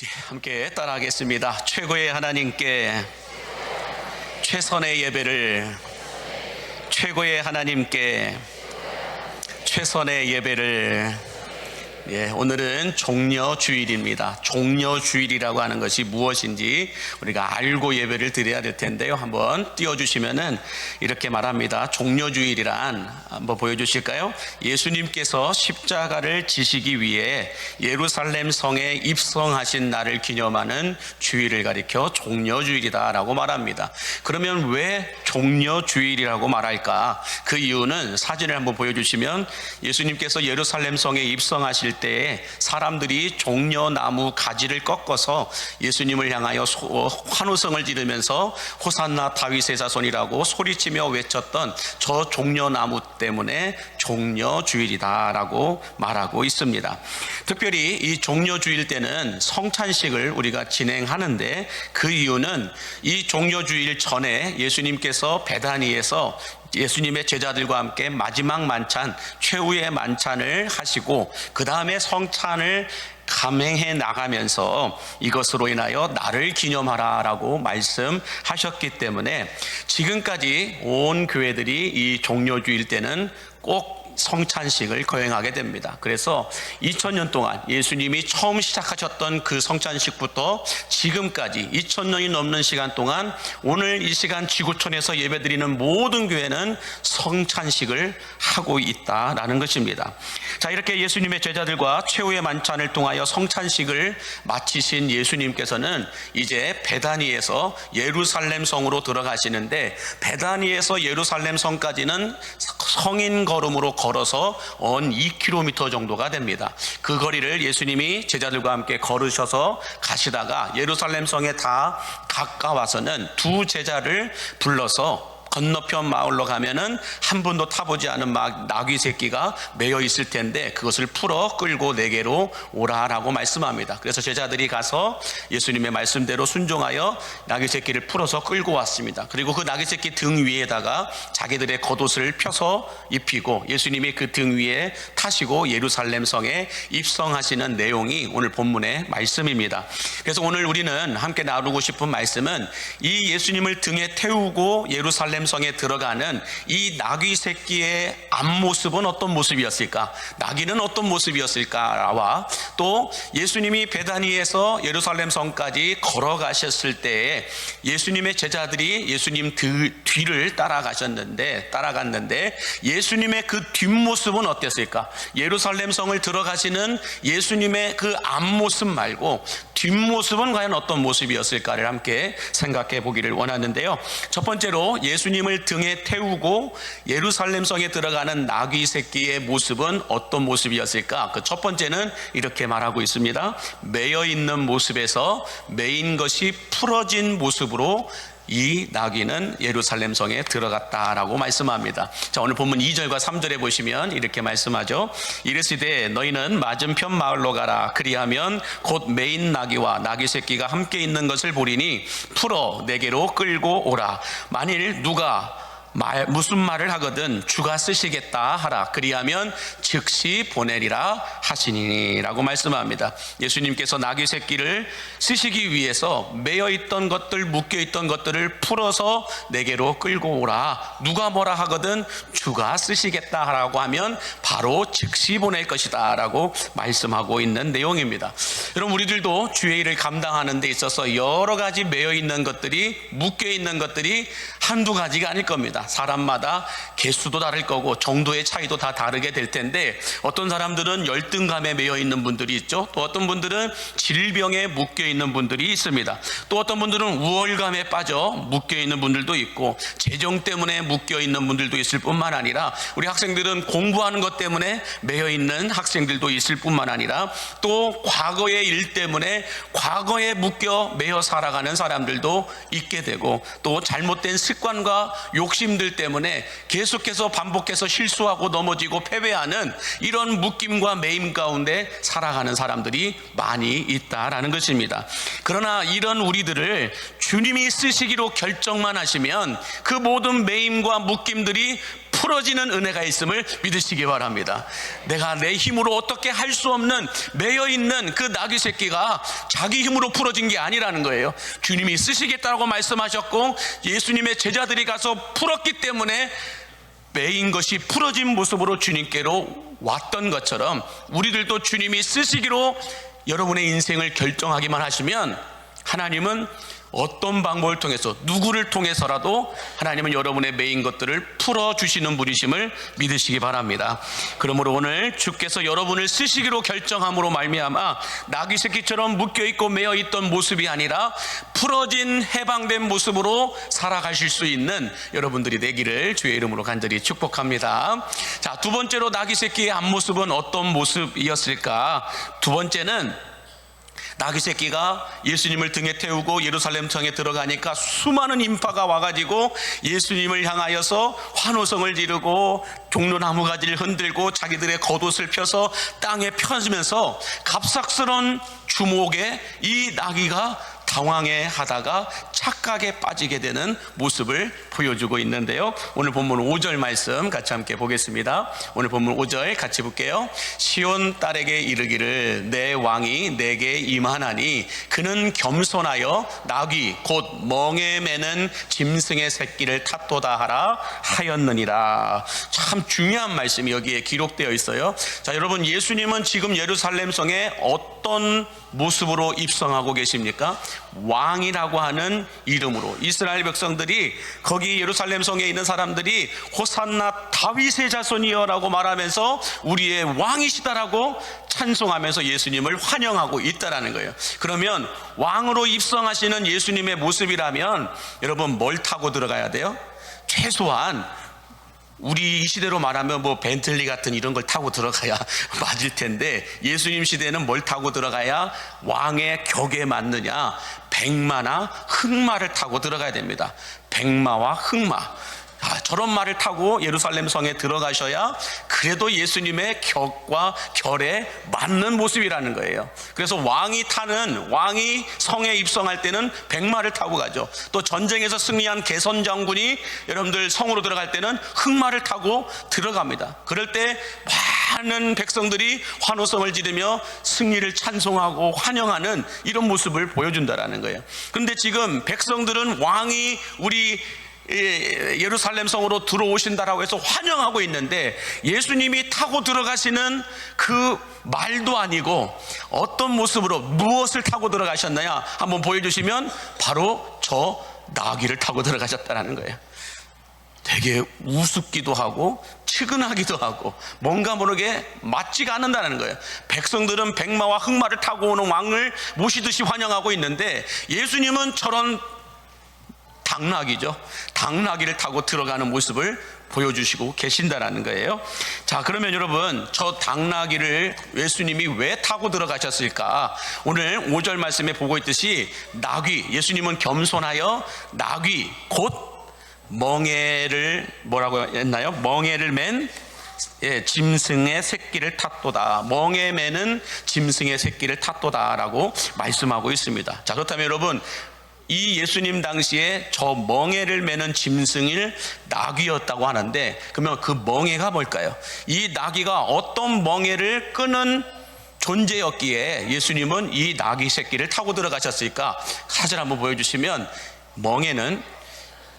함께 따라하겠습니다. 최고의 하나님께 최선의 예배를, 최고의 하나님께 최선의 예배를. 오늘은 종려주일입니다. 종려주일이라고 하는 것이 무엇인지 우리가 알고 예배를 드려야 될 텐데요. 한번 띄워주시면은 이렇게 말합니다. 종려주일이란 한번 보여주실까요? 예수님께서 십자가를 지시기 위해 예루살렘 성에 입성하신 날을 기념하는 주일을 가리켜 종려주일이다라고 말합니다. 그러면 왜 종려주일이라고 말할까? 그 이유는 사진을 한번 보여주시면 예수님께서 예루살렘 성에 입성하실 때에 사람들이 종려나무 가지를 꺾어서 예수님을 향하여 환호성을 지르면서 호산나 다윗의 자손이라고 소리치며 외쳤던 저 종려나무 때문에 종려주일이다라고 말하고 있습니다. 특별히 이 종려주일 때는 성찬식을 우리가 진행하는데 그 이유는 이 종려주일 전에 예수님께서 베다니에서 예수님의 제자들과 함께 마지막 만찬, 최후의 만찬을 하시고 그 다음에 성찬을 감행해 나가면서 이것으로 인하여 나를 기념하라 라고 말씀하셨기 때문에 지금까지 온 교회들이 이 종려주일 때는 꼭 성찬식을 거행하게 됩니다. 그래서 2000년 동안 예수님이 처음 시작하셨던 그 성찬식부터 지금까지 2000년이 넘는 시간 동안 오늘 이 시간 지구촌에서 예배드리는 모든 교회는 성찬식을 하고 있다라는 것입니다. 자, 이렇게 예수님의 제자들과 최후의 만찬을 통하여 성찬식을 마치신 예수님께서는 이제 베다니에서 예루살렘 성으로 들어가시는데, 베다니에서 예루살렘 성까지는 성인 걸음으로 걸어서 2km 정도가 됩니다. 그 거리를 예수님이 제자들과 함께 걸으셔서 가시다가 예루살렘 성에 다 가까워서는 두 제자를 불러서 건너편 마을로 가면은 한 번도 타보지 않은 나귀 새끼가 매여 있을 텐데 그것을 풀어 끌고 내게로 오라라고 말씀합니다. 그래서 제자들이 가서 예수님의 말씀대로 순종하여 나귀 새끼를 풀어서 끌고 왔습니다. 그리고 그 나귀 새끼 등 위에다가 자기들의 겉옷을 펴서 입히고 예수님이 그 등 위에 타시고 예루살렘 성에 입성하시는 내용이 오늘 본문의 말씀입니다. 그래서 오늘 우리는 함께 나누고 싶은 말씀은 이 예수님을 등에 태우고 예루살렘 성에 들어가는 이 나귀 새끼의 앞모습은 어떤 모습이었을까? 나귀는 어떤 모습이었을까와 또 예수님이 베다니에서 예루살렘 성까지 걸어가셨을 때에 예수님의 제자들이 예수님 뒤를 따라갔는데 예수님의 그 뒷모습은 어땠을까? 예루살렘 성을 들어가시는 예수님의 그 앞모습 말고 뒷모습은 과연 어떤 모습이었을까를 함께 생각해 보기를 원하는데요. 첫 번째로 예수님을 등에 태우고 예루살렘 성에 들어가는 나귀 새끼의 모습은 어떤 모습이었을까? 그 첫 번째는 이렇게 말하고 있습니다. 매여 있는 모습에서 매인 것이 풀어진 모습으로 이 나귀는 예루살렘 성에 들어갔다라고 말씀합니다. 자, 오늘 본문 2절과 3절에 보시면 이렇게 말씀하죠. 이르시되 너희는 맞은편 마을로 가라. 그리하면 곧 매인 나귀와 나귀 새끼가 함께 있는 것을 보리니 풀어 내게로 끌고 오라. 만일 누가 무슨 말을 하거든 주가 쓰시겠다 하라. 그리하면 즉시 보내리라 하시니라고 말씀합니다. 예수님께서 나귀 새끼를 쓰시기 위해서 매여있던 것들, 묶여있던 것들을 풀어서 내게로 끌고 오라. 누가 뭐라 하거든 주가 쓰시겠다 하라고 하면 바로 즉시 보낼 것이다 라고 말씀하고 있는 내용입니다. 여러분, 우리들도 주의 일을 감당하는 데 있어서 여러 가지 매여있는 것들이, 묶여있는 것들이 한두 가지가 아닐 겁니다. 사람마다 개수도 다를 거고 정도의 차이도 다 다르게 될 텐데, 어떤 사람들은 열등감에 매여 있는 분들이 있죠. 또 어떤 분들은 질병에 묶여 있는 분들이 있습니다. 또 어떤 분들은 우월감에 빠져 묶여 있는 분들도 있고 재정 때문에 묶여 있는 분들도 있을 뿐만 아니라 우리 학생들은 공부하는 것 때문에 매여 있는 학생들도 있을 뿐만 아니라 또 과거의 일 때문에 과거에 묶여 매여 살아가는 사람들도 있게 되고 또 잘못된 습관과 욕심들 때문에 계속해서 반복해서 실수하고 넘어지고 패배하는 이런 묶임과 매임 가운데 살아가는 사람들이 많이 있다라는 것입니다. 그러나 이런 우리들을 주님이 쓰시기로 결정만 하시면 그 모든 매임과 묶임들이 풀어지는 은혜가 있음을 믿으시기 바랍니다. 내가 내 힘으로 어떻게 할 수 없는 매여있는 그 나귀 새끼가 자기 힘으로 풀어진 게 아니라는 거예요. 주님이 쓰시겠다고 말씀하셨고 예수님의 제자들이 가서 풀었기 때문에 매인 것이 풀어진 모습으로 주님께로 왔던 것처럼 우리들도 주님이 쓰시기로 여러분의 인생을 결정하기만 하시면 하나님은 어떤 방법을 통해서 누구를 통해서라도 하나님은 여러분의 매인 것들을 풀어주시는 분이심을 믿으시기 바랍니다. 그러므로 오늘 주께서 여러분을 쓰시기로 결정함으로 말미암아 나귀 새끼처럼 묶여있고 매여있던 모습이 아니라 풀어진 해방된 모습으로 살아가실 수 있는 여러분들이 되기를 주의 이름으로 간절히 축복합니다. 자, 두 번째로 나귀 새끼의 앞모습은 어떤 모습이었을까? 두 번째는 나귀 새끼가 예수님을 등에 태우고 예루살렘 성에 들어가니까 수많은 인파가 와가지고 예수님을 향하여서 환호성을 지르고 종려나무 가지를 흔들고 자기들의 겉옷을 펴서 땅에 펴면서 갑작스런 주목에 이 나귀가 당황해 하다가 착각에 빠지게 되는 모습을 보여주고 있는데요. 오늘 본문 5절 말씀 같이 함께 보겠습니다. 오늘 본문 5절 같이 볼게요. 시온 딸에게 이르기를 내 왕이 내게 임하나니 그는 겸손하여 나귀 곧 멍에 매는 짐승의 새끼를 탔도다 하라 하였느니라. 참 중요한 말씀이 여기에 기록되어 있어요. 자, 여러분, 예수님은 지금 예루살렘 성에 어떤 모습으로 입성하고 계십니까? 왕이라고 하는 이름으로. 이스라엘 백성들이 거기 예루살렘 성에 있는 사람들이 호산나 다윗의 자손이여 라고 말하면서 우리의 왕이시다라고 찬송하면서 예수님을 환영하고 있다라는 거예요. 그러면 왕으로 입성하시는 예수님의 모습이라면 여러분 뭘 타고 들어가야 돼요? 최소한 우리 이 시대로 말하면 뭐 벤틀리 같은 이런 걸 타고 들어가야 맞을 텐데 예수님 시대에는 뭘 타고 들어가야 왕의 격에 맞느냐? 백마나 흑마를 타고 들어가야 됩니다. 백마와 흑마. 저런 말을 타고 예루살렘 성에 들어가셔야 그래도 예수님의 격과 결에 맞는 모습이라는 거예요. 그래서 왕이 성에 입성할 때는 백마를 타고 가죠. 또 전쟁에서 승리한 개선 장군이 여러분들 성으로 들어갈 때는 흑마를 타고 들어갑니다. 그럴 때 많은 백성들이 환호성을 지르며 승리를 찬송하고 환영하는 이런 모습을 보여준다라는 거예요. 그런데 지금 백성들은 왕이 우리 예루살렘 성으로 들어오신다라고 해서 환영하고 있는데 예수님이 타고 들어가시는 그 말도 아니고 어떤 모습으로 무엇을 타고 들어가셨나요? 한번 보여주시면 바로 저 나귀를 타고 들어가셨다는 거예요. 되게 우습기도 하고 측은하기도 하고 뭔가 모르게 맞지가 않는다는 거예요. 백성들은 백마와 흑마를 타고 오는 왕을 모시듯이 환영하고 있는데 예수님은 저런 당나귀죠. 당나귀를 타고 들어가는 모습을 보여주시고 계신다라는 거예요. 자, 그러면 여러분, 저 당나귀를 예수님이 왜 타고 들어가셨을까? 오늘 5절 말씀에 보고 있듯이 나귀, 예수님은 겸손하여 나귀 곧 멍에를 뭐라고 했나요? 멍에를 맨 짐승의 새끼를 탔도다. 멍에 매는 짐승의 새끼를 탔도다라고 말씀하고 있습니다. 자, 그렇다면 여러분, 이 예수님 당시에 저 멍에를 매는 짐승을 나귀였다고 하는데 그러면 그 멍에가 뭘까요? 이 나귀가 어떤 멍에를 끄는 존재였기에 예수님은 이 나귀 새끼를 타고 들어가셨을까? 사진 한번 보여주시면 멍에는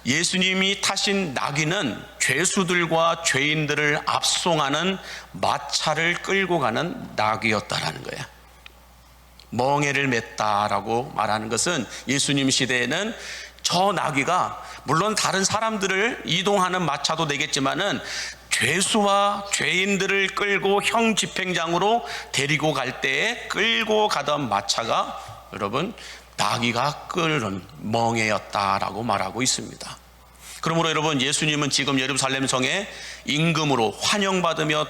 예수님이 타신 나귀는 죄수들과 죄인들을 압송하는 마차를 끌고 가는 나귀였다라는 거예요. 멍에를 맸다라고 말하는 것은 예수님 시대에는 저 나귀가 물론 다른 사람들을 이동하는 마차도 되겠지만은 죄수와 죄인들을 끌고 형 집행장으로 데리고 갈 때에 끌고 가던 마차가 여러분 나귀가 끌는 멍에였다라고 말하고 있습니다. 그러므로 여러분 예수님은 지금 예루살렘 성에 임금으로 환영받으며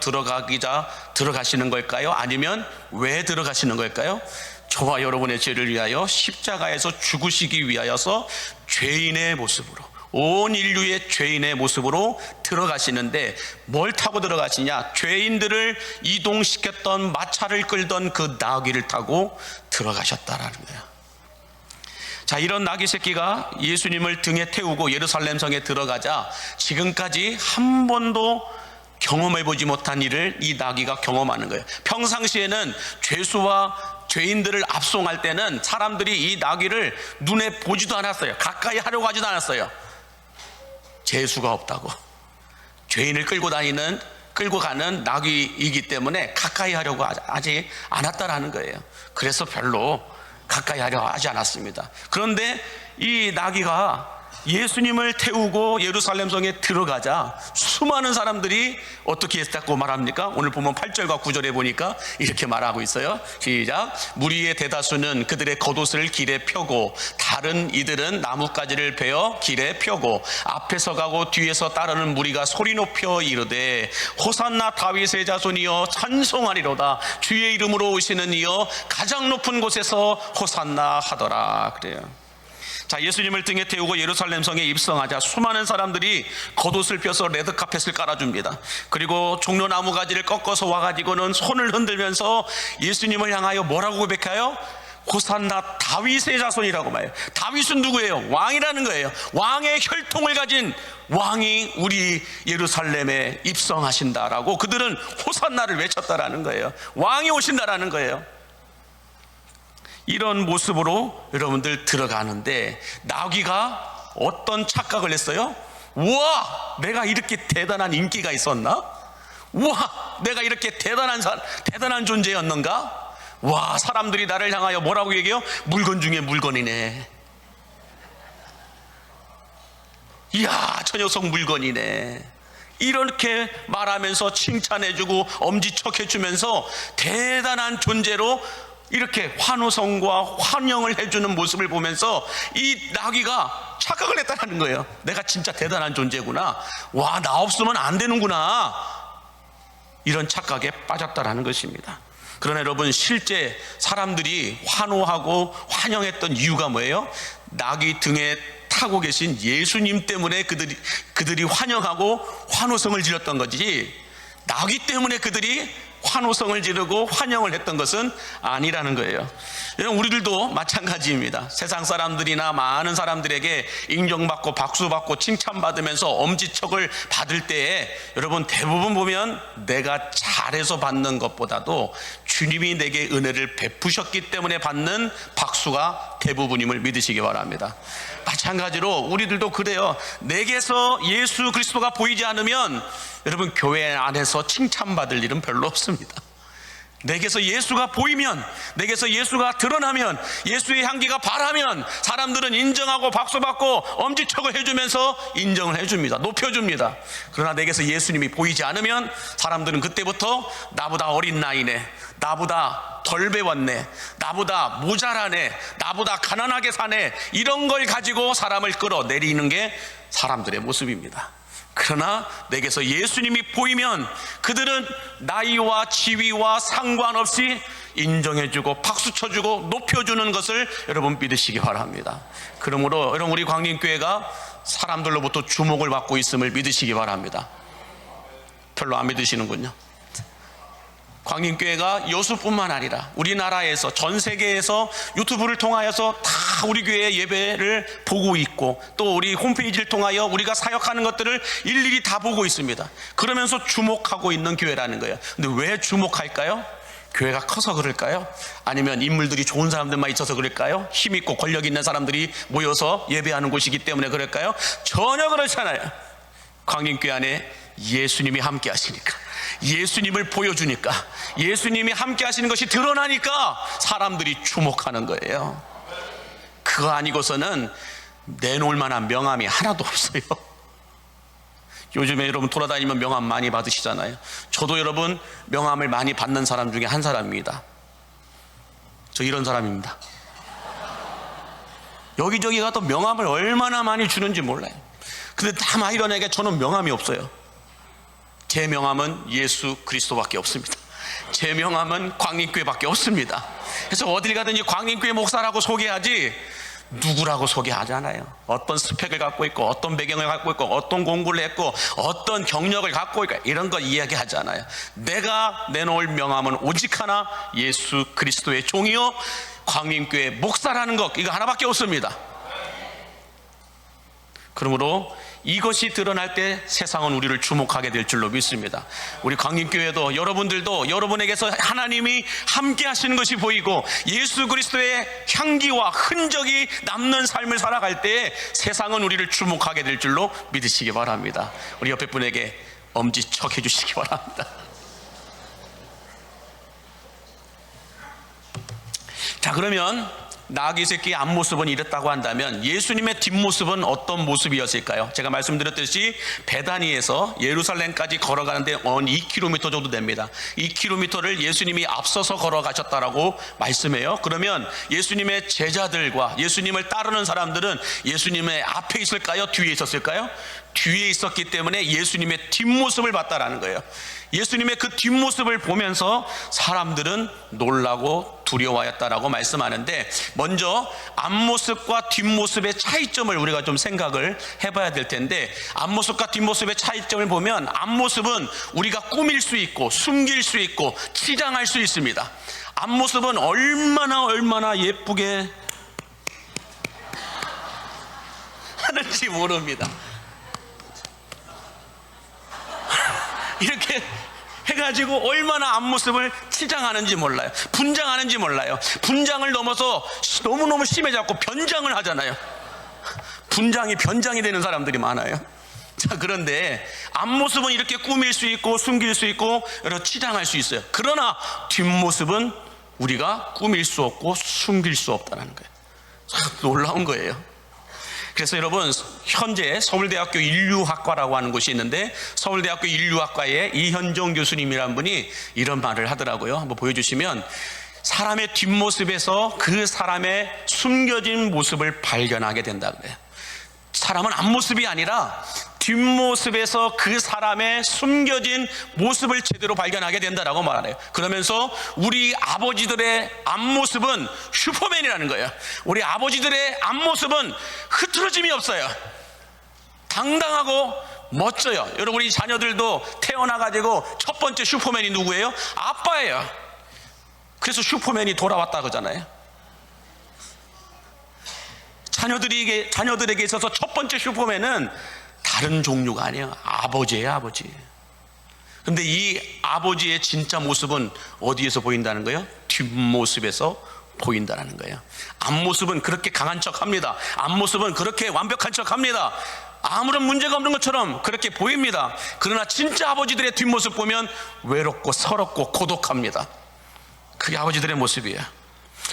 들어가시는 걸까요? 아니면 왜 들어가시는 걸까요? 저와 여러분의 죄를 위하여 십자가에서 죽으시기 위하여서 죄인의 모습으로 온 인류의 죄인의 모습으로 들어가시는데 뭘 타고 들어가시냐? 죄인들을 이동시켰던 마차를 끌던 그 나귀를 타고 들어가셨다라는 거예요. 자, 이런 나귀 새끼가 예수님을 등에 태우고 예루살렘 성에 들어가자 지금까지 한 번도 경험해보지 못한 일을 이 나귀가 경험하는 거예요. 평상시에는 죄수와 죄인들을 압송할 때는 사람들이 이 나귀를 눈에 보지도 않았어요. 가까이 하려고 하지도 않았어요. 재수가 없다고. 죄인을 끌고 가는 나귀이기 때문에 가까이 하려고 하지 않았다라는 거예요. 그래서 별로 가까이 하려고 하지 않았습니다. 그런데 이 나귀가 예수님을 태우고 예루살렘 성에 들어가자 수많은 사람들이 어떻게 했다고 말합니까? 오늘 보면 8절과 9절에 보니까 이렇게 말하고 있어요. 시작. 무리의 대다수는 그들의 겉옷을 길에 펴고 다른 이들은 나뭇가지를 베어 길에 펴고 앞에서 가고 뒤에서 따르는 무리가 소리 높여 이르되 호산나 다윗의 자손이여 찬송하리로다. 주의 이름으로 오시는 이여 가장 높은 곳에서 호산나 하더라. 그래요. 자, 예수님을 등에 태우고 예루살렘 성에 입성하자 수많은 사람들이 겉옷을 펴서 레드카펫을 깔아줍니다. 그리고 종려나무 가지를 꺾어서 와가지고는 손을 흔들면서 예수님을 향하여 뭐라고 고백해요? 호산나 다윗의 자손이라고 말해요. 다윗은 누구예요? 왕이라는 거예요. 왕의 혈통을 가진 왕이 우리 예루살렘에 입성하신다라고 그들은 호산나를 외쳤다라는 거예요. 왕이 오신다라는 거예요. 이런 모습으로 여러분들 들어가는데 나귀가 어떤 착각을 했어요? 우와, 내가 이렇게 대단한 인기가 있었나? 우와, 내가 이렇게 대단한 존재였는가? 와, 사람들이 나를 향하여 뭐라고 얘기해요? 물건 중에 물건이네. 이야, 저 녀석 물건이네. 이렇게 말하면서 칭찬해주고 엄지척해주면서 대단한 존재로 이렇게 환호성과 환영을 해주는 모습을 보면서 이 나귀가 착각을 했다는 거예요. 내가 진짜 대단한 존재구나. 와, 나 없으면 안 되는구나. 이런 착각에 빠졌다라는 것입니다. 그러나 여러분, 실제 사람들이 환호하고 환영했던 이유가 뭐예요? 나귀 등에 타고 계신 예수님 때문에 그들이 환영하고 환호성을 지렸던 거지, 나귀 때문에 그들이 환호성을 지르고 환영을 했던 것은 아니라는 거예요. 여러분, 우리들도 마찬가지입니다. 세상 사람들이나 많은 사람들에게 인정받고 박수받고 칭찬받으면서 엄지척을 받을 때에 여러분 대부분 보면 내가 잘해서 받는 것보다도 주님이 내게 은혜를 베푸셨기 때문에 받는 박수가 대부분임을 믿으시기 바랍니다. 마찬가지로 우리들도 그래요. 내게서 예수 그리스도가 보이지 않으면 여러분 교회 안에서 칭찬받을 일은 별로 없습니다. 내게서 예수가 보이면, 내게서 예수가 드러나면, 예수의 향기가 발하면 사람들은 인정하고 박수받고 엄지척을 해주면서 인정을 해줍니다. 높여줍니다. 그러나 내게서 예수님이 보이지 않으면 사람들은 그때부터 나보다 어린 나이네, 나보다 덜 배웠네, 나보다 모자라네, 나보다 가난하게 사네, 이런 걸 가지고 사람을 끌어내리는 게 사람들의 모습입니다. 그러나 내게서 예수님이 보이면 그들은 나이와 지위와 상관없이 인정해주고 박수쳐주고 높여주는 것을 여러분 믿으시기 바랍니다. 그러므로 여러분, 우리 광림교회가 사람들로부터 주목을 받고 있음을 믿으시기 바랍니다. 별로 안 믿으시는군요. 광림교회가 여수뿐만 아니라 우리나라에서 전 세계에서 유튜브를 통하여서 다 우리 교회의 예배를 보고 있고 또 우리 홈페이지를 통하여 우리가 사역하는 것들을 일일이 다 보고 있습니다. 그러면서 주목하고 있는 교회라는 거예요. 근데 왜 주목할까요? 교회가 커서 그럴까요? 아니면 인물들이 좋은 사람들만 있어서 그럴까요? 힘 있고 권력 있는 사람들이 모여서 예배하는 곳이기 때문에 그럴까요? 전혀 그렇지 않아요. 광림교회 안에 예수님이 함께 하시니까, 예수님을 보여주니까, 예수님이 함께 하시는 것이 드러나니까 사람들이 주목하는 거예요. 그거 아니고서는 내놓을 만한 명함이 하나도 없어요. 요즘에 여러분 돌아다니면 명함 많이 받으시잖아요. 저도 여러분 명함을 많이 받는 사람 중에 한 사람입니다. 저 이런 사람입니다. 여기저기 가도 명함을 얼마나 많이 주는지 몰라요. 근데 다 많이 이러니까 저는 명함이 없어요. 제 명함은 예수 그리스도밖에 없습니다. 제 명함은 광림교회밖에 없습니다. 그래서 어딜 가든지 광림교회 목사라고 소개하지 누구라고 소개하잖아요. 어떤 스펙을 갖고 있고 어떤 배경을 갖고 있고 어떤 공부를 했고 어떤 경력을 갖고 있고 이런 거 이야기하잖아요. 내가 내놓을 명함은 오직 하나, 예수 그리스도의 종이요 광림교회 목사라는 것, 이거 하나밖에 없습니다. 그러므로 이것이 드러날 때 세상은 우리를 주목하게 될 줄로 믿습니다. 우리 광림교회도 여러분들도 여러분에게서 하나님이 함께 하시는 것이 보이고 예수 그리스도의 향기와 흔적이 남는 삶을 살아갈 때 세상은 우리를 주목하게 될 줄로 믿으시기 바랍니다. 우리 옆에 분에게 엄지척 해주시기 바랍니다. 자, 그러면 나귀 새끼의 앞모습은 이랬다고 한다면 예수님의 뒷모습은 어떤 모습이었을까요? 제가 말씀드렸듯이 베다니에서 예루살렘까지 걸어가는데 2km 정도 됩니다. 2km를 예수님이 앞서서 걸어가셨다라고 말씀해요. 그러면 예수님의 제자들과 예수님을 따르는 사람들은 예수님의 앞에 있을까요? 뒤에 있었을까요? 뒤에 있었기 때문에 예수님의 뒷모습을 봤다라는 거예요. 예수님의 그 뒷모습을 보면서 사람들은 놀라고 두려워하였다라고 말씀하는데, 먼저 앞모습과 뒷모습의 차이점을 우리가 좀 생각을 해봐야 될 텐데, 앞모습과 뒷모습의 차이점을 보면 앞모습은 우리가 꾸밀 수 있고 숨길 수 있고 치장할 수 있습니다. 앞모습은 얼마나 예쁘게 하는지 모릅니다. 이렇게 해가지고 얼마나 앞모습을 치장하는지 몰라요. 분장하는지 몰라요. 분장을 넘어서 너무너무 심해져갖고 변장을 하잖아요. 분장이 변장이 되는 사람들이 많아요. 자, 그런데 앞모습은 이렇게 꾸밀 수 있고 숨길 수 있고 여러 치장할 수 있어요. 그러나 뒷모습은 우리가 꾸밀 수 없고 숨길 수 없다는 거예요. 참 놀라운 거예요. 그래서 여러분, 현재 서울대학교 인류학과라고 하는 곳이 있는데, 서울대학교 인류학과에 이현정 교수님이란 분이 이런 말을 하더라고요. 한번 보여주시면, 사람의 뒷모습에서 그 사람의 숨겨진 모습을 발견하게 된다 그래요. 사람은 앞모습이 아니라 뒷모습에서 그 사람의 숨겨진 모습을 제대로 발견하게 된다라고 말해요. 그러면서 우리 아버지들의 앞모습은 슈퍼맨이라는 거예요. 우리 아버지들의 앞모습은 흐트러짐이 없어요. 당당하고 멋져요. 여러분, 우리 자녀들도 태어나가지고 첫 번째 슈퍼맨이 누구예요? 아빠예요. 그래서 슈퍼맨이 돌아왔다 그러잖아요. 자녀들에게 있어서 첫 번째 슈퍼맨은 다른 종류가 아니에요. 아버지예요, 아버지. 그런데 이 아버지의 진짜 모습은 어디에서 보인다는 거예요? 뒷모습에서 보인다는 거예요. 앞모습은 그렇게 강한 척 합니다. 앞모습은 그렇게 완벽한 척 합니다. 아무런 문제가 없는 것처럼 그렇게 보입니다. 그러나 진짜 아버지들의 뒷모습 보면 외롭고 서럽고 고독합니다. 그게 아버지들의 모습이에요.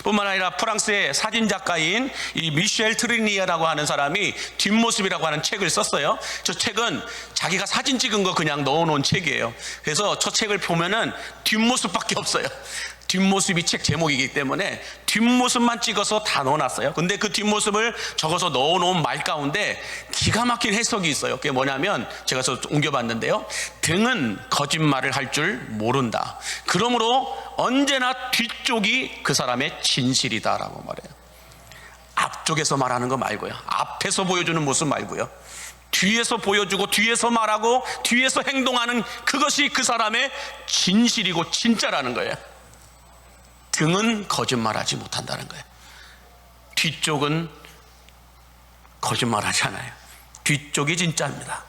뿐만 아니라 프랑스의 사진작가인 이 미셸 트리니에라고 하는 사람이 뒷모습이라고 하는 책을 썼어요. 저 책은 자기가 사진 찍은 거 그냥 넣어놓은 책이에요. 그래서 저 책을 보면은 뒷모습밖에 없어요. 뒷모습이 책 제목이기 때문에 뒷모습만 찍어서 다 넣어놨어요. 근데 그 뒷모습을 적어서 넣어놓은 말 가운데 기가 막힌 해석이 있어요. 그게 뭐냐면, 제가 옮겨봤는데요, 등은 거짓말을 할 줄 모른다. 그러므로 언제나 뒤쪽이 그 사람의 진실이다라고 말해요. 앞쪽에서 말하는 거 말고요, 앞에서 보여주는 모습 말고요, 뒤에서 보여주고 뒤에서 말하고 뒤에서 행동하는 그것이 그 사람의 진실이고 진짜라는 거예요. 등은 거짓말하지 못한다는 거예요. 뒤쪽은 거짓말하지 않아요. 뒤쪽이 진짜입니다.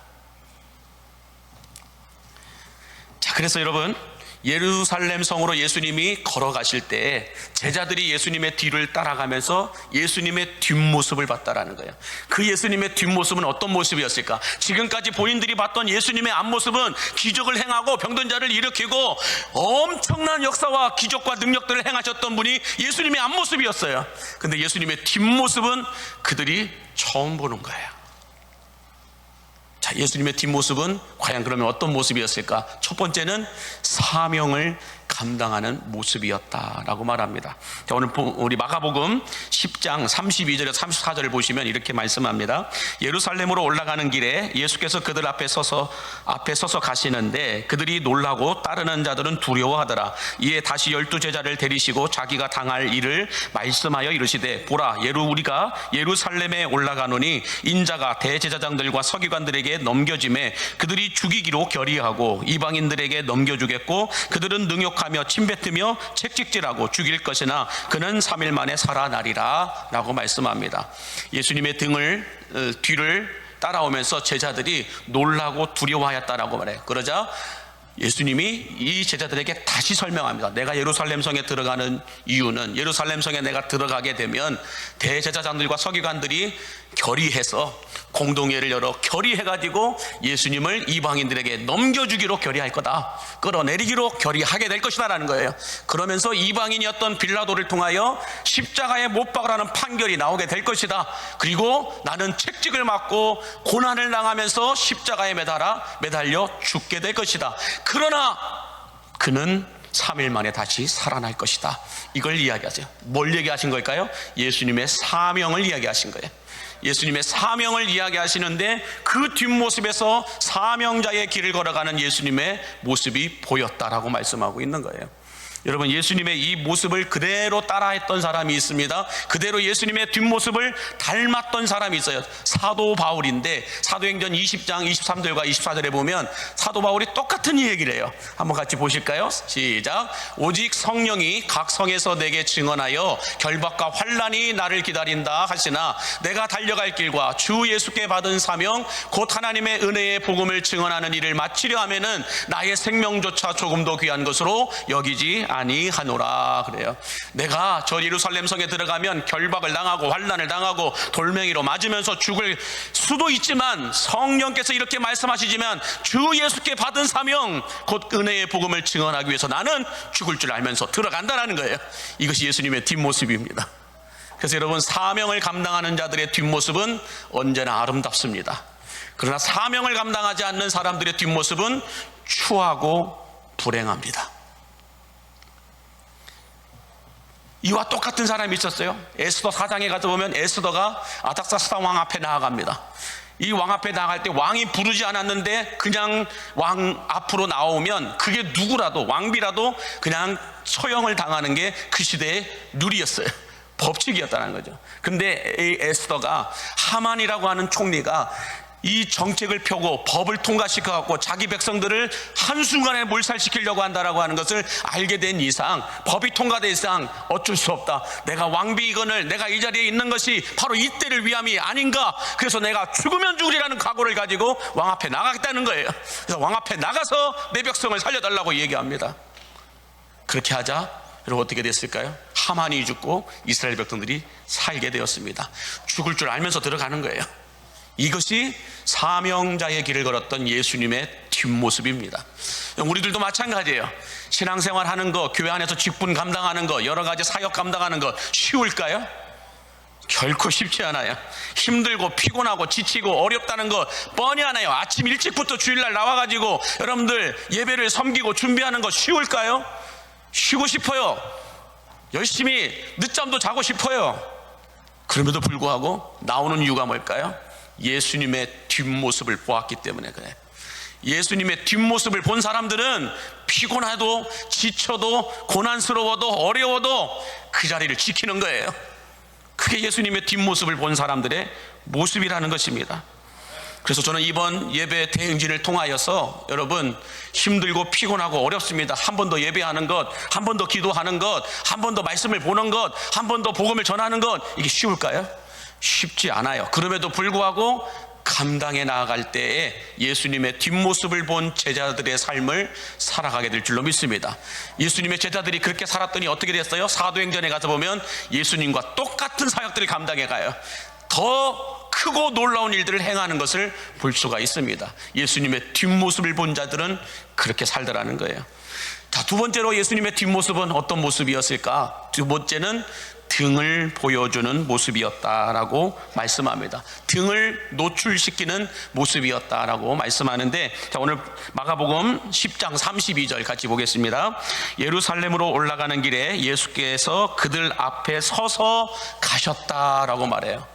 자, 그래서 여러분, 예루살렘 성으로 예수님이 걸어가실 때 제자들이 예수님의 뒤를 따라가면서 예수님의 뒷모습을 봤다라는 거예요. 그 예수님의 뒷모습은 어떤 모습이었을까? 지금까지 본인들이 봤던 예수님의 앞모습은 기적을 행하고 병든 자를 일으키고 엄청난 역사와 기적과 능력들을 행하셨던 분이 예수님의 앞모습이었어요. 근데 예수님의 뒷모습은 그들이 처음 보는 거예요. 자, 예수님의 뒷모습은 과연 그러면 어떤 모습이었을까? 첫 번째는 사명을 감당하는 모습이었다라고 말합니다. 자, 오늘 우리 마가복음 10장 32절에서 34절을 보시면 이렇게 말씀합니다. 예루살렘으로 올라가는 길에 예수께서 그들 앞에 서서 가시는데 그들이 놀라고 따르는 자들은 두려워하더라. 이에 다시 12제자를 데리시고 자기가 당할 일을 말씀하여 이르시되, 보라, 우리가 예루살렘에 올라가노니 인자가 대제사장들과 서기관들에게 넘겨짐에 그들이 죽이기로 결의하고 이방인들에게 넘겨주겠고 그들은 능욕하며 말하며 침뱉으며 책찍질하고 죽일 것이나 그는 3일 만에 살아나리라 라고 말씀합니다. 예수님의 뒤를 따라오면서 제자들이 놀라고 두려워하였다라고 말해요. 그러자 예수님이 이 제자들에게 다시 설명합니다. 내가 예루살렘 성에 들어가는 이유는, 예루살렘 성에 내가 들어가게 되면 대제사장들과 서기관들이 결의해서 공동회를 열어 결의해가지고 예수님을 이방인들에게 넘겨주기로 결의할 거다, 끌어내리기로 결의하게 될 것이다 라는 거예요. 그러면서 이방인이었던 빌라도를 통하여 십자가에 못 박으라는 판결이 나오게 될 것이다. 그리고 나는 책찍을 맞고 고난을 당하면서 십자가에 매달려 죽게 될 것이다. 그러나 그는 3일 만에 다시 살아날 것이다. 이걸 이야기하세요. 뭘 얘기하신 걸까요? 예수님의 사명을 이야기하신 거예요. 예수님의 사명을 이야기하시는데 그 뒷모습에서 사명자의 길을 걸어가는 예수님의 모습이 보였다라고 말씀하고 있는 거예요. 여러분, 예수님의 이 모습을 그대로 따라했던 사람이 있습니다. 그대로 예수님의 뒷모습을 닮았던 사람이 있어요. 사도 바울인데 사도행전 20장 23절과 24절에 보면 사도 바울이 똑같은 이 얘기를 해요. 한번 같이 보실까요? 시작. 오직 성령이 각 성에서 내게 증언하여 결박과 환난이 나를 기다린다 하시나 내가 달려갈 길과 주 예수께 받은 사명 곧 하나님의 은혜의 복음을 증언하는 일을 마치려 하면은 나의 생명조차 조금도 귀한 것으로 여기지 아니하노라. 그래요. 내가 저 예루살렘 성에 들어가면 결박을 당하고 환난을 당하고 돌멩이로 맞으면서 죽을 수도 있지만 성령께서 이렇게 말씀하시지만 주 예수께 받은 사명 곧 은혜의 복음을 증언하기 위해서 나는 죽을 줄 알면서 들어간다는 거예요. 이것이 예수님의 뒷모습입니다. 그래서 여러분, 사명을 감당하는 자들의 뒷모습은 언제나 아름답습니다. 그러나 사명을 감당하지 않는 사람들의 뒷모습은 추하고 불행합니다. 이와 똑같은 사람이 있었어요. 에스더 4장에 가서 보면 에스더가 아닥사스다 왕 앞에 나아갑니다. 이 왕 앞에 나갈 때 왕이 부르지 않았는데 그냥 왕 앞으로 나오면 그게 누구라도, 왕비라도 그냥 처형을 당하는 게 그 시대의 룰이었어요. 법칙이었다는 거죠. 근데 이 에스더가 하만이라고 하는 총리가 이 정책을 펴고 법을 통과시켜갖고 자기 백성들을 한순간에 몰살시키려고 한다라고 하는 것을 알게 된 이상, 법이 통과된 이상 어쩔 수 없다. 내가 왕비이건을 내가 이 자리에 있는 것이 바로 이때를 위함이 아닌가. 그래서 내가 죽으면 죽으리라는 각오를 가지고 왕 앞에 나가겠다는 거예요. 그래서 왕 앞에 나가서 내 백성을 살려달라고 얘기합니다. 그렇게 하자 여러분 어떻게 됐을까요? 하만이 죽고 이스라엘 백성들이 살게 되었습니다. 죽을 줄 알면서 들어가는 거예요. 이것이 사명자의 길을 걸었던 예수님의 뒷모습입니다. 우리들도 마찬가지예요. 신앙생활 하는 거, 교회 안에서 직분 감당하는 거, 여러 가지 사역 감당하는 거 쉬울까요? 결코 쉽지 않아요. 힘들고 피곤하고 지치고 어렵다는 거 뻔히 알아요. 아침 일찍부터 주일날 나와가지고 여러분들 예배를 섬기고 준비하는 거 쉬울까요? 쉬고 싶어요. 열심히 늦잠도 자고 싶어요. 그럼에도 불구하고 나오는 이유가 뭘까요? 예수님의 뒷모습을 보았기 때문에 그래요. 예수님의 뒷모습을 본 사람들은 피곤해도 지쳐도 고난스러워도 어려워도 그 자리를 지키는 거예요. 그게 예수님의 뒷모습을 본 사람들의 모습이라는 것입니다. 그래서 저는 이번 예배 대행진을 통하여서 여러분 힘들고 피곤하고 어렵습니다. 한 번 더 예배하는 것, 한 번 더 기도하는 것, 한 번 더 말씀을 보는 것, 한 번 더 복음을 전하는 것, 이게 쉬울까요? 쉽지 않아요. 그럼에도 불구하고 감당해 나아갈 때에 예수님의 뒷모습을 본 제자들의 삶을 살아가게 될 줄로 믿습니다. 예수님의 제자들이 그렇게 살았더니 어떻게 됐어요? 사도행전에 가서 보면 예수님과 똑같은 사역들을 감당해 가요. 더 크고 놀라운 일들을 행하는 것을 볼 수가 있습니다. 예수님의 뒷모습을 본 자들은 그렇게 살더라는 거예요. 자, 두 번째로 예수님의 뒷모습은 어떤 모습이었을까? 두 번째는 등을 보여주는 모습이었다라고 말씀합니다. 등을 노출시키는 모습이었다라고 말씀하는데, 자, 오늘 마가복음 10장 32절 같이 보겠습니다. 예루살렘으로 올라가는 길에 예수께서 그들 앞에 서서 가셨다라고 말해요.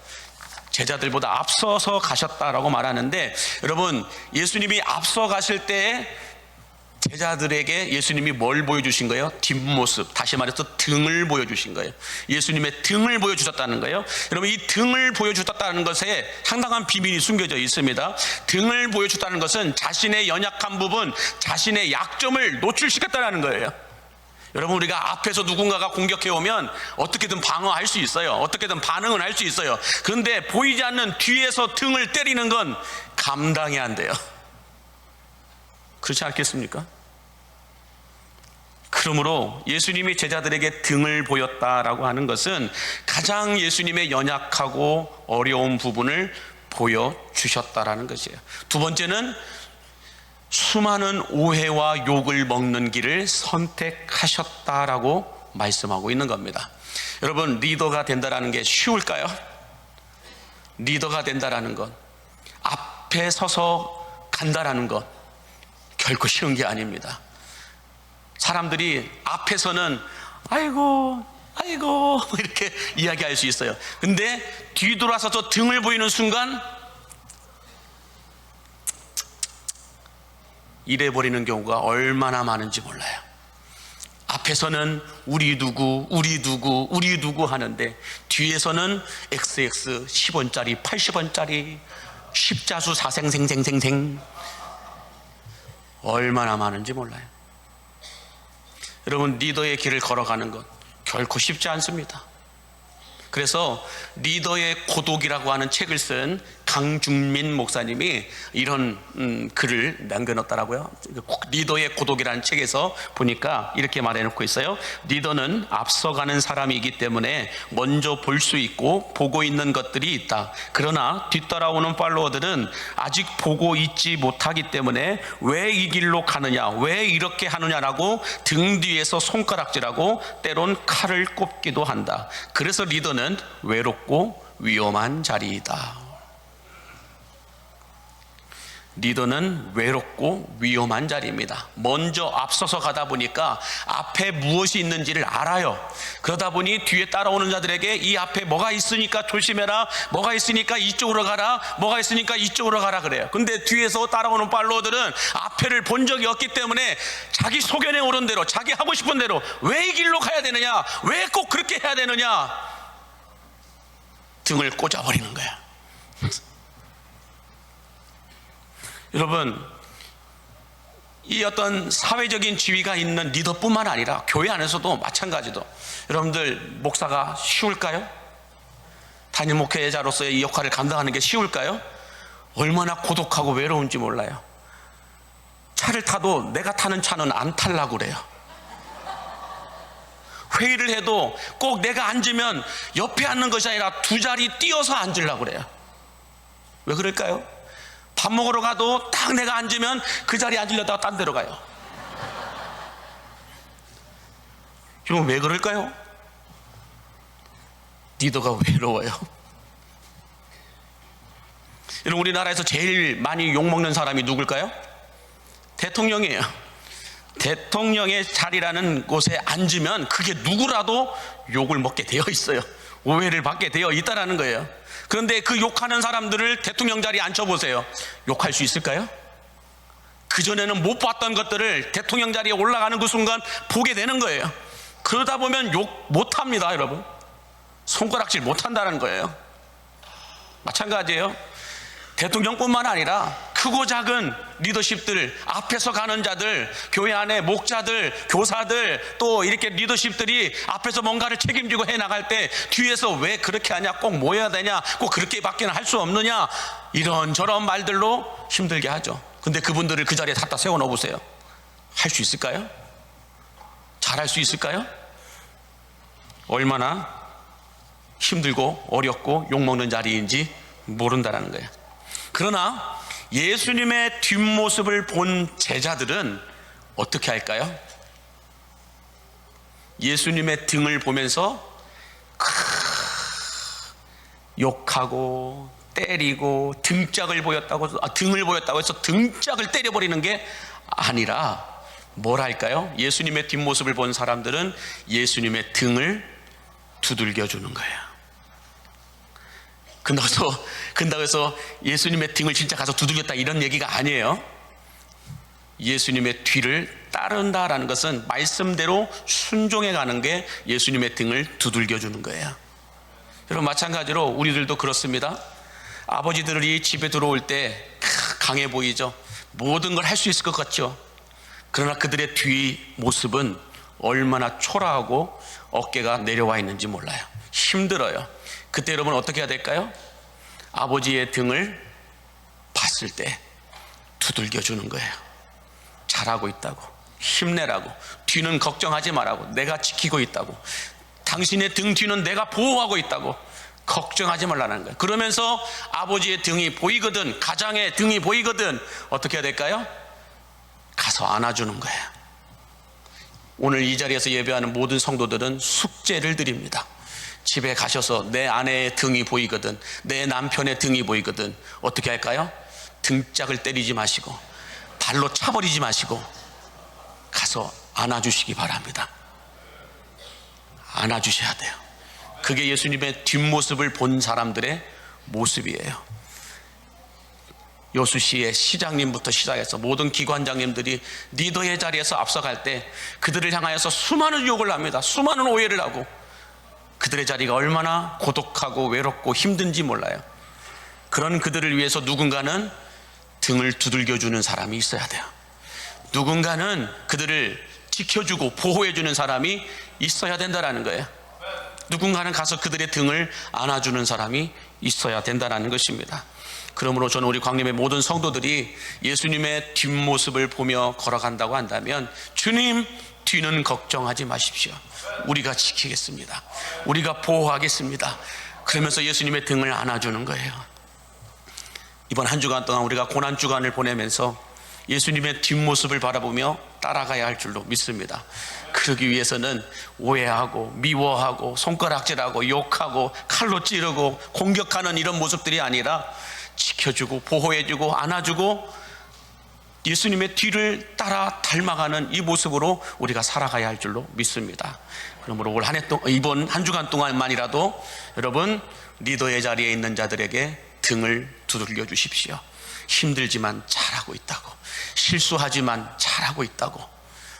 제자들보다 앞서서 가셨다라고 말하는데, 여러분 예수님이 앞서 가실 때 제자들에게 예수님이 뭘 보여주신 거예요? 뒷모습, 다시 말해서 등을 보여주신 거예요. 예수님의 등을 보여주셨다는 거예요. 여러분, 이 등을 보여주셨다는 것에 상당한 비밀이 숨겨져 있습니다. 등을 보여주셨다는 것은 자신의 연약한 부분, 자신의 약점을 노출시켰다는 거예요. 여러분, 우리가 앞에서 누군가가 공격해 오면 어떻게든 방어할 수 있어요. 어떻게든 반응은 할 수 있어요. 그런데 보이지 않는 뒤에서 등을 때리는 건 감당이 안 돼요. 그렇지 않겠습니까? 그러므로 예수님이 제자들에게 등을 보였다라고 하는 것은 가장 예수님의 연약하고 어려운 부분을 보여주셨다라는 것이에요. 두 번째는 수많은 오해와 욕을 먹는 길을 선택하셨다라고 말씀하고 있는 겁니다. 여러분, 리더가 된다라는 게 쉬울까요? 리더가 된다라는 것, 앞에 서서 간다라는 것 결코 쉬운 게 아닙니다. 사람들이 앞에서는 아이고 이렇게 이야기할 수 있어요. 근데 뒤돌아서서 등을 보이는 순간 이래버리는 경우가 얼마나 많은지 몰라요. 앞에서는 우리 누구 하는데 뒤에서는 XX 10원짜리 80원짜리 십자수 사생생생생생 얼마나 많은지 몰라요. 여러분, 리더의 길을 걸어가는 것 결코 쉽지 않습니다. 그래서 리더의 고독이라고 하는 책을 쓴 강중민 목사님이 이런 글을 남겨놨더라고요. 리더의 고독이라는 책에서 보니까 이렇게 말해놓고 있어요. 리더는 앞서가는 사람이기 때문에 먼저 볼 수 있고 보고 있는 것들이 있다. 그러나 뒤따라오는 팔로워들은 아직 보고 있지 못하기 때문에 왜 이 길로 가느냐, 왜 이렇게 하느냐라고 등 뒤에서 손가락질하고 때론 칼을 꼽기도 한다. 그래서 리더는 외롭고 위험한 자리이다. 리더는 외롭고 위험한 자리입니다. 먼저 앞서서 가다 보니까 앞에 무엇이 있는지를 알아요. 그러다 보니 뒤에 따라오는 자들에게 이 앞에 뭐가 있으니까 조심해라, 뭐가 있으니까 이쪽으로 가라, 뭐가 있으니까 이쪽으로 가라 그래요. 근데 뒤에서 따라오는 팔로워들은 앞에를 본 적이 없기 때문에 자기 소견에 오른 대로, 자기 하고 싶은 대로 왜 이 길로 가야 되느냐, 왜 꼭 그렇게 해야 되느냐 등을 꽂아버리는 거야. 여러분, 이 어떤 사회적인 지위가 있는 리더뿐만 아니라 교회 안에서도 마찬가지도, 여러분들 목사가 쉬울까요? 담임 목회자로서의 이 역할을 감당하는 게 쉬울까요? 얼마나 고독하고 외로운지 몰라요. 차를 타도 내가 타는 차는 안 타려고 그래요. 회의를 해도 꼭 내가 앉으면 옆에 앉는 것이 아니라 두 자리 뛰어서 앉으려고 그래요. 왜 그럴까요? 밥 먹으러 가도 딱 내가 앉으면 그 자리에 앉으려다가 딴 데로 가요. 여러분, 왜 그럴까요? 리더가 외로워요. 여러분, 우리나라에서 제일 많이 욕먹는 사람이 누굴까요? 대통령이에요. 대통령의 자리라는 곳에 앉으면 그게 누구라도 욕을 먹게 되어 있어요. 오해를 받게 되어 있다는 거예요. 그런데 그 욕하는 사람들을 대통령 자리에 앉혀보세요. 욕할 수 있을까요? 그전에는 못 봤던 것들을 대통령 자리에 올라가는 그 순간 보게 되는 거예요. 그러다 보면 욕 못합니다, 여러분. 손가락질 못한다는 거예요. 마찬가지예요. 대통령뿐만 아니라 크고 작은 리더십들, 앞에서 가는 자들, 교회 안에 목자들, 교사들, 또 이렇게 리더십들이 앞에서 뭔가를 책임지고 해나갈 때 뒤에서 왜 그렇게 하냐, 꼭 모여야 되냐, 꼭 그렇게밖에 할 수 없느냐, 이런저런 말들로 힘들게 하죠. 근데 그분들을 그 자리에 갖다 세워 놓으세요. 할 수 있을까요? 잘할 수 있을까요? 얼마나 힘들고 어렵고 욕먹는 자리인지 모른다는 거예요. 그러나 예수님의 뒷모습을 본 제자들은 어떻게 할까요? 예수님의 등을 보면서 욕하고 때리고 등짝을 보였다고, 등을 보였다고 해서 등짝을 때려버리는 게 아니라 뭘 할까요? 예수님의 뒷모습을 본 사람들은 예수님의 등을 두들겨 주는 거예요. 근다고 해서 예수님의 등을 진짜 가서 두들겼다 이런 얘기가 아니에요. 예수님의 뒤를 따른다라는 것은 말씀대로 순종해 가는 게 예수님의 등을 두들겨 주는 거예요. 여러분, 마찬가지로 우리들도 그렇습니다. 아버지들이 집에 들어올 때 강해 보이죠. 모든 걸 할 수 있을 것 같죠. 그러나 그들의 뒤 모습은 얼마나 초라하고 어깨가 내려와 있는지 몰라요. 힘들어요. 그때 여러분 어떻게 해야 될까요? 아버지의 등을 봤을 때 두들겨 주는 거예요. 잘하고 있다고, 힘내라고, 뒤는 걱정하지 말라고, 내가 지키고 있다고, 당신의 등 뒤는 내가 보호하고 있다고, 걱정하지 말라는 거예요. 그러면서 아버지의 등이 보이거든, 가장의 등이 보이거든, 어떻게 해야 될까요? 가서 안아주는 거예요. 오늘 이 자리에서 예배하는 모든 성도들은 숙제를 드립니다. 집에 가셔서 내 아내의 등이 보이거든, 내 남편의 등이 보이거든, 어떻게 할까요? 등짝을 때리지 마시고 발로 차버리지 마시고 가서 안아주시기 바랍니다. 안아주셔야 돼요. 그게 예수님의 뒷모습을 본 사람들의 모습이에요. 여수시의 시장님부터 시작해서 모든 기관장님들이 리더의 자리에서 앞서갈 때 그들을 향하여서 수많은 욕을 합니다. 수많은 오해를 하고, 그들의 자리가 얼마나 고독하고 외롭고 힘든지 몰라요. 그런 그들을 위해서 누군가는 등을 두들겨주는 사람이 있어야 돼요. 누군가는 그들을 지켜주고 보호해주는 사람이 있어야 된다는 거예요. 누군가는 가서 그들의 등을 안아주는 사람이 있어야 된다는 것입니다. 그러므로 저는 우리 광림의 모든 성도들이 예수님의 뒷모습을 보며 걸어간다고 한다면, 주님 뒤는 걱정하지 마십시오. 우리가 지키겠습니다. 우리가 보호하겠습니다. 그러면서 예수님의 등을 안아주는 거예요. 이번 한 주간 동안 우리가 고난주간을 보내면서 예수님의 뒷모습을 바라보며 따라가야 할 줄로 믿습니다. 그러기 위해서는 오해하고 미워하고 손가락질하고 욕하고 칼로 찌르고 공격하는 이런 모습들이 아니라 지켜주고 보호해주고 안아주고 예수님의 뒤를 따라 닮아가는 이 모습으로 우리가 살아가야 할 줄로 믿습니다. 그러므로 올 한 해 동안, 이번 한 주간 동안만이라도 여러분 리더의 자리에 있는 자들에게 등을 두들겨 주십시오. 힘들지만 잘하고 있다고, 실수하지만 잘하고 있다고,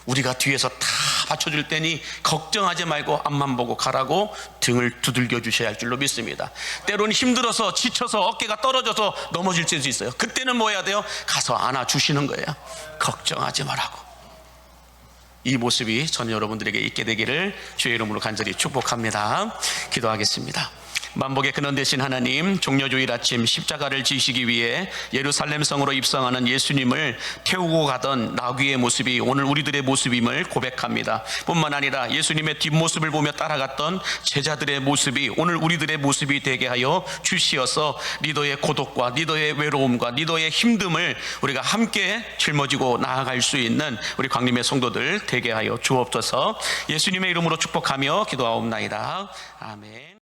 우리가 뒤에서 다 받쳐줄 테니 걱정하지 말고 앞만 보고 가라고 등을 두들겨 주셔야 할 줄로 믿습니다. 때로는 힘들어서 지쳐서 어깨가 떨어져서 넘어질 수도 있어요. 그때는 뭐 해야 돼요? 가서 안아주시는 거예요. 걱정하지 말라고. 이 모습이 전 여러분들에게 있게 되기를 주의 이름으로 간절히 축복합니다. 기도하겠습니다. 만복의 근원 되신 하나님, 종려주일 아침 십자가를 지시기 위해 예루살렘 성으로 입성하는 예수님을 태우고 가던 나귀의 모습이 오늘 우리들의 모습임을 고백합니다. 뿐만 아니라 예수님의 뒷모습을 보며 따라갔던 제자들의 모습이 오늘 우리들의 모습이 되게 하여 주시어서 리더의 고독과 리더의 외로움과 리더의 힘듦을 우리가 함께 짊어지고 나아갈 수 있는 우리 광림의 성도들 되게 하여 주옵소서. 예수님의 이름으로 축복하며 기도하옵나이다. 아멘.